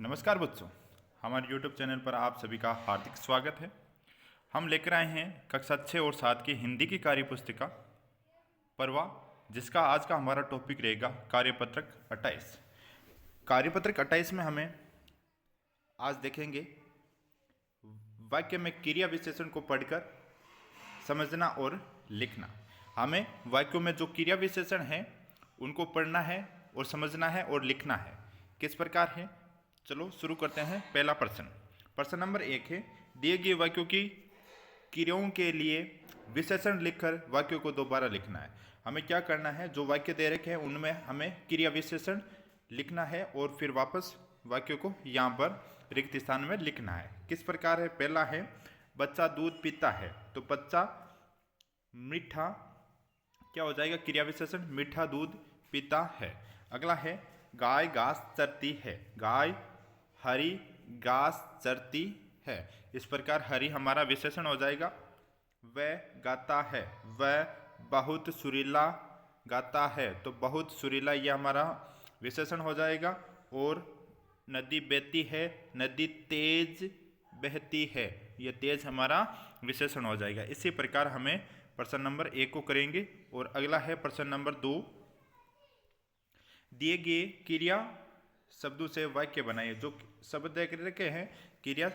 नमस्कार बच्चों, हमारे YouTube चैनल पर आप सभी का हार्दिक स्वागत है। हम लेकर आए हैं कक्षा 6 और 7 की हिंदी की कार्य पुस्तिका परवा, जिसका आज का हमारा टॉपिक रहेगा कार्यपत्रक 28। कार्यपत्रक 28 में हमें आज देखेंगे वाक्य में क्रिया विशेषण को पढ़कर समझना और लिखना। हमें वाक्यों में जो क्रिया विशेषण हैं उनको पढ़ना है और समझना है और लिखना है। किस प्रकार है, चलो शुरू करते हैं। पहला प्रश्न नंबर 1 है, दिए गए वाक्यों की क्रियाओं के लिए विशेषण लिखकर वाक्यों को दोबारा लिखना है। हमें क्या करना है, जो वाक्य दे रखे हैं उनमें हमें क्रिया विशेषण लिखना है और फिर वापस वाक्यों को यहाँ पर रिक्त स्थान में लिखना है। किस प्रकार है, पहला है बच्चा दूध पीता है, तो बच्चा मीठा क्या हो जाएगा, क्रिया विशेषण मीठा दूध पीता है। अगला है गाय घास चरती है, गाय हरी घास चरती है। इस प्रकार हरी हमारा विशेषण हो जाएगा। वह गाता है, वह बहुत सुरीला गाता है, तो बहुत सुरीला ये हमारा विशेषण हो जाएगा। और नदी बहती है, नदी तेज बहती है, ये तेज हमारा विशेषण हो जाएगा। इसी प्रकार हमें प्रश्न नंबर 1 को करेंगे। और अगला है प्रश्न नंबर 2, दिए गए क्रिया शब्दों से वाक्य बनाइए। जो शब्द देख रखे हैं क्रिया,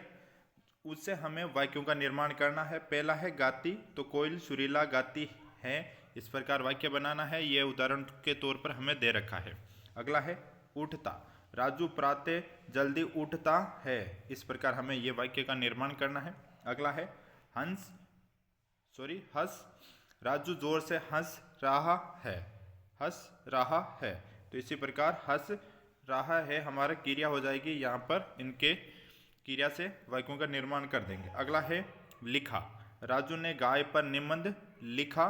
उससे हमें वाक्यों का निर्माण करना है। पहला है गाती, तो कोयल सुरीला गाती है, इस प्रकार वाक्य बनाना है। यह उदाहरण के तौर पर हमें दे रखा है। अगला है उठता, राजू प्रातः जल्दी उठता है, इस प्रकार हमें यह वाक्य का निर्माण करना है। अगला है हंस राजू जोर से हंस रहा है, हंस रहा है, तो इसी प्रकार हंस रहा है हमारा क्रिया हो जाएगी। यहाँ पर इनके क्रिया से वाक्यों का निर्माण कर देंगे। अगला है लिखा, राजू ने गाय पर निबंध लिखा।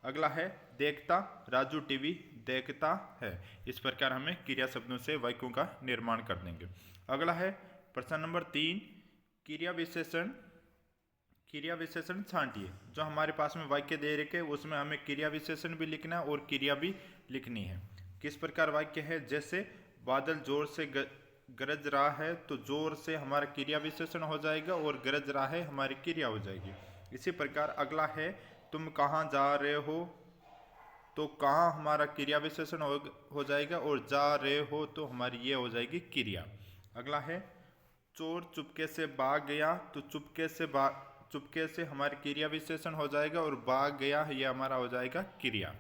अगला है देखता, राजू टीवी देखता है। इस प्रकार हमें क्रिया शब्दों से वाक्यों का निर्माण कर देंगे। अगला है प्रश्न नंबर 3, क्रिया विशेषण छांटिए। जो हमारे पास में वाक्य दे रखे उसमें हमें क्रिया विशेषण भी लिखना है और क्रिया भी लिखनी है। किस प्रकार वाक्य है, जैसे बादल जोर से गरज रहा है, तो जोर से हमारा क्रिया विशेषण हो जाएगा और गरज रहा है हमारी क्रिया हो जाएगी। इसी प्रकार अगला है तुम कहाँ जा रहे हो, तो कहाँ हमारा क्रिया विशेषण हो जाएगा और जा रहे हो तो हमारी ये हो जाएगी क्रिया। अगला है चोर चुपके से भाग गया, तो चुपके से हमारी क्रिया विशेषण हो जाएगा और भाग गया ये हमारा हो जाएगा क्रिया।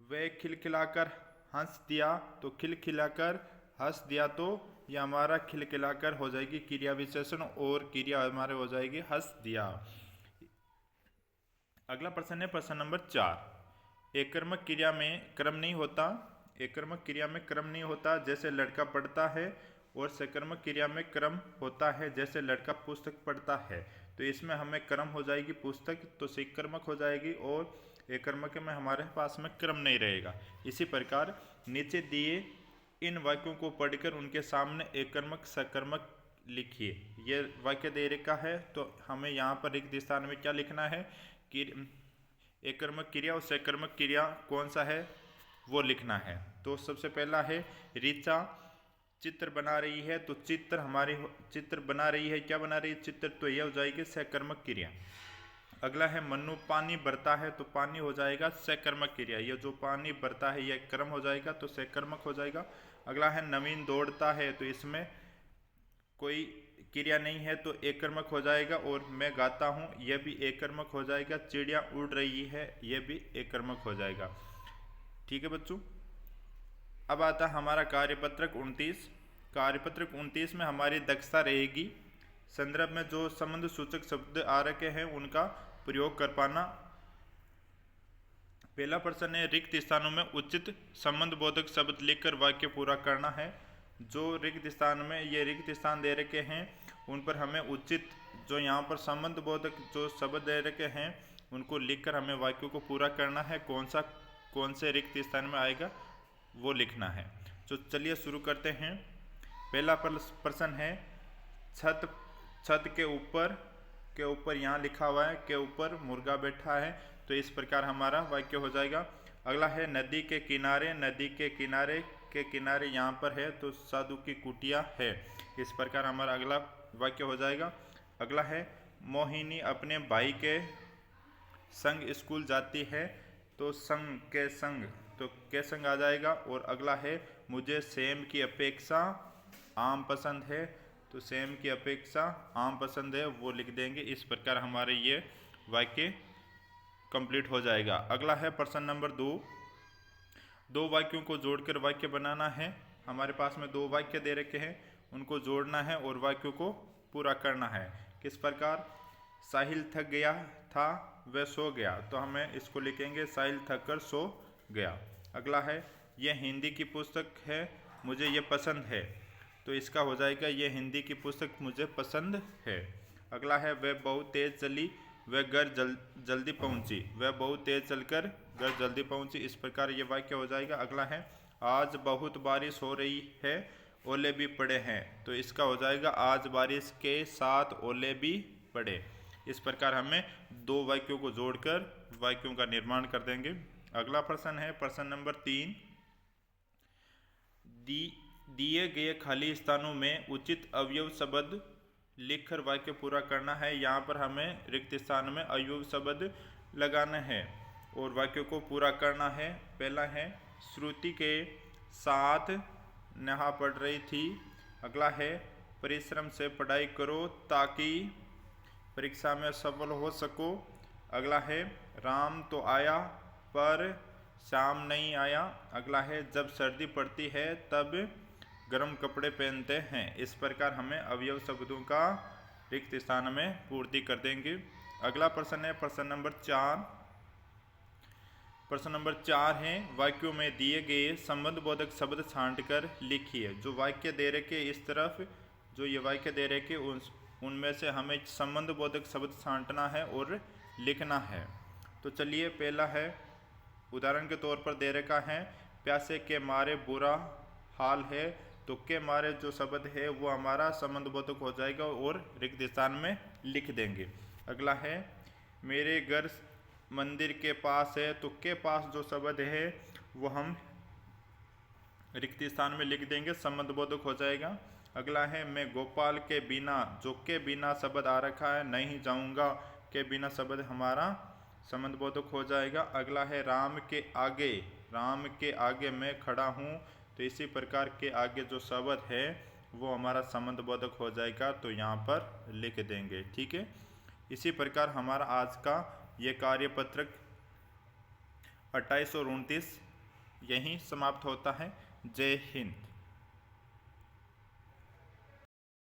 वह खिलखिलाकर हंस दिया, तो खिलखिलाकर हंस दिया, तो यह हमारा खिलखिलाकर हो जाएगी क्रिया विशेषण और क्रिया हमारे हो जाएगी हंस दिया। अगला प्रश्न है प्रश्न नंबर 4, एककर्मक क्रिया में क्रम नहीं होता। एककर्मक क्रिया में क्रम नहीं होता, जैसे लड़का पढ़ता है, और सकर्मक क्रिया में क्रम होता है, जैसे लड़का पुस्तक पढ़ता है। तो इसमें हमें क्रम हो जाएगी पुस्तक, तो सकर्मक हो जाएगी, और एककर्मक में हमारे पास में क्रम नहीं रहेगा। इसी प्रकार नीचे दिए इन वाक्यों को पढ़कर उनके सामने एककर्मक सकर्मक लिखिए। यह वाक्य दे रखा है, तो हमें यहाँ पर रिक्त स्थान में क्या लिखना है कि एककर्मक क्रिया और सकर्मक क्रिया कौन सा है वो लिखना है। तो सबसे पहला है ऋचा चित्र बना रही है, तो चित्र बना रही है, क्या बना रही है, चित्र, तो यह हो जाएगी सकर्मक क्रिया। अगला है मन्नू पानी भरता है, तो पानी हो जाएगा सकर्मक क्रिया। यह जो पानी भरता है यह कर्म हो जाएगा, तो सकर्मक हो जाएगा। अगला है नवीन दौड़ता है, तो इसमें कोई क्रिया नहीं है, तो एककर्मक हो जाएगा। और मैं गाता हूँ, यह भी एककर्मक हो जाएगा। चिड़िया उड़ रही है, यह भी एककर्मक हो जाएगा। ठीक है बच्चों, अब आता है हमारा कार्यपत्रक 29। कार्यपत्रक 29 में हमारी दक्षता रहेगी संदर्भ में जो संबंध सूचक शब्द आ रखे हैं उनका प्रयोग कर पाना। पहला प्रश्न है रिक्त स्थानों में उचित संबंध बोधक शब्द लिखकर वाक्य पूरा करना है। जो रिक्त स्थान में ये रिक्त स्थान दे रखे हैं उन पर हमें उचित जो यहाँ पर संबंध बोधक जो शब्द दे रखे हैं उनको लिखकर हमें वाक्यों को पूरा करना है। कौन से रिक्त स्थान में आएगा वो लिखना है। तो चलिए शुरू करते हैं। पहला प्रश्न है छत के ऊपर यहाँ लिखा हुआ है के ऊपर मुर्गा बैठा है, तो इस प्रकार हमारा वाक्य हो जाएगा। अगला है नदी के किनारे के किनारे यहाँ पर है तो साधु की कुटिया है। इस प्रकार हमारा अगला वाक्य हो जाएगा। अगला है मोहिनी अपने भाई के संग स्कूल जाती है तो संग के संग आ जाएगा। और अगला है मुझे सेम की अपेक्षा आम पसंद है तो सेम की अपेक्षा आम पसंद है, वो लिख देंगे। इस प्रकार हमारे ये वाक्य कंप्लीट हो जाएगा। अगला है प्रश्न नंबर 2। दो वाक्यों को जोड़कर वाक्य बनाना है। हमारे पास में दो वाक्य दे रखे हैं, उनको जोड़ना है और वाक्यों को पूरा करना है। किस प्रकार? साहिल थक गया था वह सो गया, तो हमें इसको लिखेंगे साहिल थक कर सो गया। अगला है यह हिंदी की पुस्तक है मुझे ये पसंद है, तो इसका हो जाएगा यह हिंदी की पुस्तक मुझे पसंद है। अगला है वह बहुत तेज़ चली वह घर जल्दी पहुंची, वह बहुत तेज़ चलकर घर जल्दी पहुंची। इस प्रकार ये वाक्य हो जाएगा। अगला है आज बहुत बारिश हो रही है ओले भी पड़े हैं, तो इसका हो जाएगा आज बारिश के साथ ओले भी पड़े। इस प्रकार हमें दो वाक्यों को जोड़कर वाक्यों का निर्माण कर देंगे। अगला प्रश्न है प्रश्न नंबर 3। दिए गए खाली स्थानों में उचित अवयव शब्द लिखकर वाक्य पूरा करना है। यहाँ पर हमें रिक्त स्थान में अवयव शब्द लगाना है और वाक्य को पूरा करना है। पहला है श्रुति के साथ नहा पढ़ रही थी। अगला है परिश्रम से पढ़ाई करो ताकि परीक्षा में सफल हो सको। अगला है राम तो आया पर श्याम नहीं आया। अगला है जब सर्दी पड़ती है तब गर्म कपड़े पहनते हैं। इस प्रकार हमें अवयव शब्दों का रिक्त स्थान में पूर्ति कर देंगे। अगला प्रश्न है प्रश्न नंबर 4। प्रश्न नंबर 4 है वाक्यों में दिए गए संबंधबोधक शब्द छांटकर लिखिए। जो वाक्य दे रखे इस तरफ जो ये वाक्य दे रखे उनमें से हमें संबंधबोधक शब्द छांटना है और लिखना है। तो चलिए पहला है उदाहरण के तौर पर दे रखा है प्यासे के मारे बुरा हाल है, तो के मारे जो शब्द है वो हमारा संबंधबोधक हो जाएगा और रिक्त स्थान में लिख देंगे। अगला है मेरे घर मंदिर के पास है, तो के पास जो शब्द है वो हम रिक्त स्थान में लिख देंगे, संबंधबोधक हो जाएगा। अगला है मैं गोपाल के बिना, जो के बिना शब्द आ रखा है नहीं जाऊंगा, के बिना शब्द हमारा संबंधबोधक हो जाएगा। अगला है राम के आगे मैं खड़ा हूँ, तो इसी प्रकार के आगे जो शब्द है वो हमारा संबंधबोधक हो जाएगा, तो यहाँ पर लिख देंगे। ठीक है, इसी प्रकार हमारा आज का ये कार्यपत्रक 28 और 29 यहीं समाप्त होता है। जय हिंद।